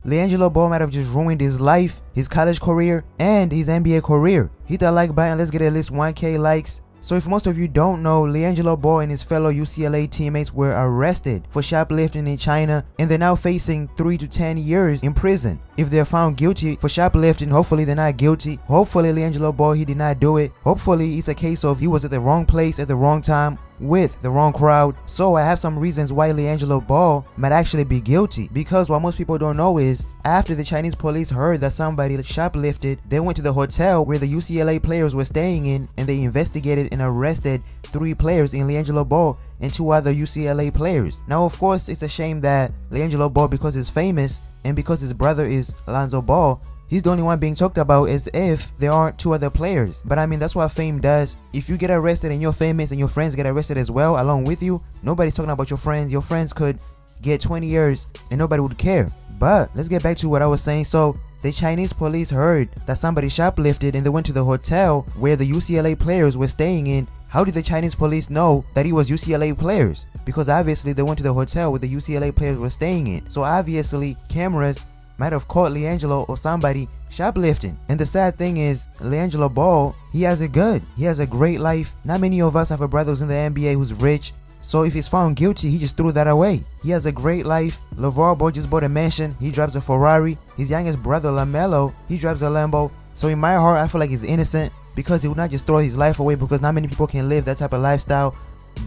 LiAngelo Ball might have just ruined his life, his college career, and his NBA career. Hit that like button, let's get at least 1K likes. So if most of you don't know, LiAngelo Ball and his fellow UCLA teammates were arrested for shoplifting in China, and they're now facing 3 to 10 years in prison. If they're found guilty for shoplifting, hopefully they're not guilty. Hopefully LiAngelo Ball, he did not do it. Hopefully it's a case of he was at the wrong place at the wrong time with the wrong crowd. So I have some reasons why LiAngelo Ball might actually be guilty, because what most people don't know is after the Chinese police heard that somebody shoplifted, they went to the hotel where the UCLA players were staying in, and they investigated and arrested 3 players in LiAngelo Ball and 2 other UCLA players. Now of course it's a shame that LiAngelo Ball, because he's famous and because his brother is Lonzo Ball, he's the only one being talked about as if there aren't 2 other players. But I mean, that's what fame does. If you get arrested and you're famous and your friends get arrested as well along with you, nobody's talking about your friends. Your friends could get 20 years and nobody would care. But let's get back to what I was saying. So the Chinese police heard that somebody shoplifted and they went to the hotel where the UCLA players were staying in. How did the Chinese police know that it was UCLA players? Because obviously they went to the hotel where the UCLA players were staying in. So obviously cameras might have caught LiAngelo or somebody shoplifting. And the sad thing is, LiAngelo Ball, he has it good. He has a great life. Not many of us have a brother who's in the NBA who's rich. So if he's found guilty, he just threw that away. He has a great life. LeVar Ball just bought a mansion. He drives a Ferrari. His youngest brother, LaMelo, he drives a Lambo. So in my heart, I feel like he's innocent, because he would not just throw his life away, because not many people can live that type of lifestyle.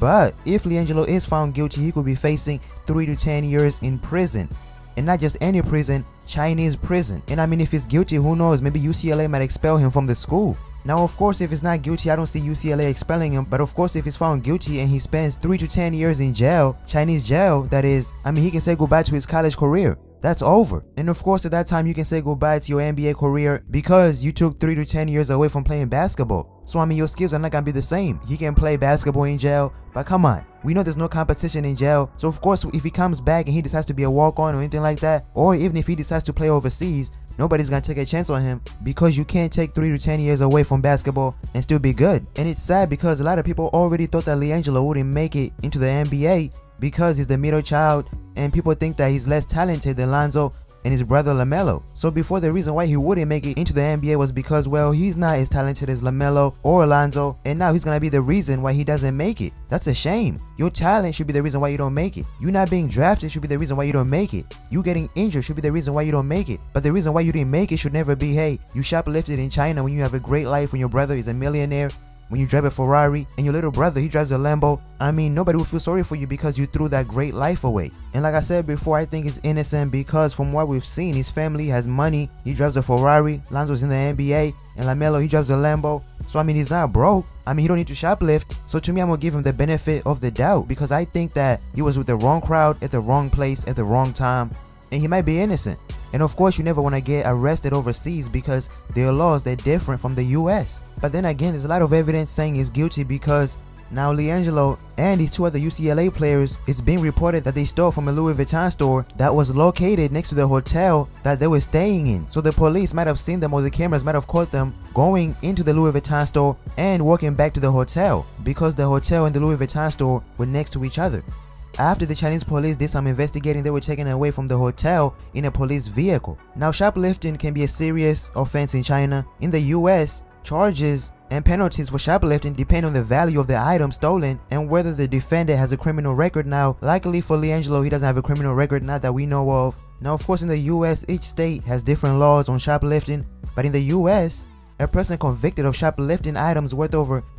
But if LiAngelo is found guilty, he could be facing 3 to 10 years in prison. And not just any prison, Chinese prison. And I mean, if he's guilty, who knows, maybe UCLA might expel him from the school. Now of course if he's not guilty, I don't see UCLA expelling him. But of course if he's found guilty and he spends 3 to 10 years in jail, Chinese jail that is, I mean, he can say goodbye to his college career. That's over. And of course at that time you can say goodbye to your NBA career, because you took 3 to 10 years away from playing basketball. So I mean, your skills are not gonna be the same. He can play basketball in jail, but come on, we know there's no competition in jail. So of course if he comes back and he decides to be a walk-on or anything like that, or even if he decides to play overseas, nobody's gonna take a chance on him, because you can't take 3 to 10 years away from basketball and still be good. And it's sad because a lot of people already thought that LiAngelo wouldn't make it into the NBA because he's the middle child, and people think that he's less talented than Lonzo and his brother LaMelo. So before, the reason why he wouldn't make it into the NBA was because, well, he's not as talented as LaMelo or Lonzo, and now he's gonna be the reason why he doesn't make it. That's a shame. Your talent should be the reason why you don't make it. You not being drafted should be the reason why you don't make it. You getting injured should be the reason why you don't make it. But the reason why you didn't make it should never be, hey, you shoplifted in China when you have a great life, when your brother is a millionaire, when you drive a Ferrari, and your little brother, he drives a Lambo. I mean, nobody will feel sorry for you because you threw that great life away. And like I said before, I think he's innocent because from what we've seen, his family has money. He drives a Ferrari, Lonzo's in the NBA, and LaMelo, he drives a Lambo. So I mean, he's not broke. I mean, he don't need to shoplift. So to me, I'm gonna give him the benefit of the doubt, because I think that he was with the wrong crowd at the wrong place at the wrong time, and he might be innocent. And of course, you never want to get arrested overseas because their laws, they're different from the US. But then again, there's a lot of evidence saying he's guilty, because now LiAngelo and his 2 other UCLA players, it's being reported that they stole from a Louis Vuitton store that was located next to the hotel that they were staying in. So the police might have seen them, or the cameras might have caught them going into the Louis Vuitton store and walking back to the hotel, because the hotel and the Louis Vuitton store were next to each other. After the Chinese police did some investigating, they were taken away from the hotel in a police vehicle. Now, shoplifting can be a serious offense in China. In the US, charges and penalties for shoplifting depend on the value of the item stolen and whether the defendant has a criminal record. Now, luckily for LiAngelo, he doesn't have a criminal record, not that we know of. Now, of course, in the US, each state has different laws on shoplifting, but in the US, a person convicted of shoplifting items worth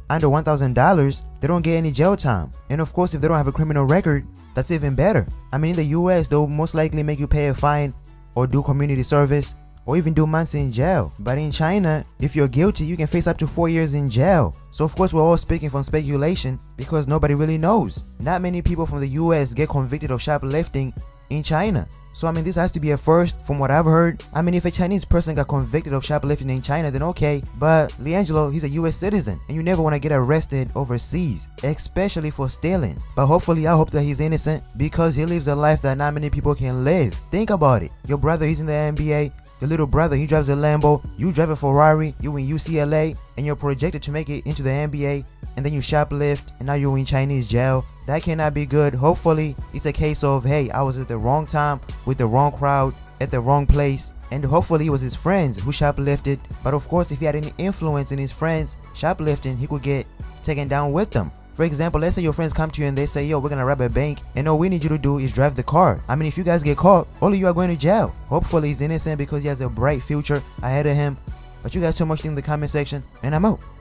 under $1,000, they don't get any jail time. And of course, if they don't have a criminal record, that's even better. I mean, in the US, they'll most likely make you pay a fine or do community service or even do months in jail. But in China, if you're guilty, you can face up to 4 years in jail. So of course, we're all speaking from speculation because nobody really knows. Not many people from the US get convicted of shoplifting in China. So I mean, this has to be a first from what I've heard. I mean, if a Chinese person got convicted of shoplifting in China, then okay. But LiAngelo, he's a US citizen, and you never want to get arrested overseas, especially for stealing. But hopefully, I hope that he's innocent because he lives a life that not many people can live. Think about it. Your brother, he's in the NBA. Your little brother, he drives a Lambo. You drive a Ferrari. You in UCLA, and you're projected to make it into the NBA. And then you shoplift, and now you're in Chinese jail. That cannot be good. Hopefully, it's a case of, hey, I was at the wrong time with the wrong crowd, at the wrong place, and hopefully it was his friends who shoplifted. But of course, if he had any influence in his friends shoplifting, he could get taken down with them. For example, let's say your friends come to you and they say, yo, we're gonna rob a bank, and all we need you to do is drive the car. I mean, if you guys get caught, all of you are going to jail. Hopefully he's innocent because he has a bright future ahead of him. But you guys so much in the comment section, and I'm out.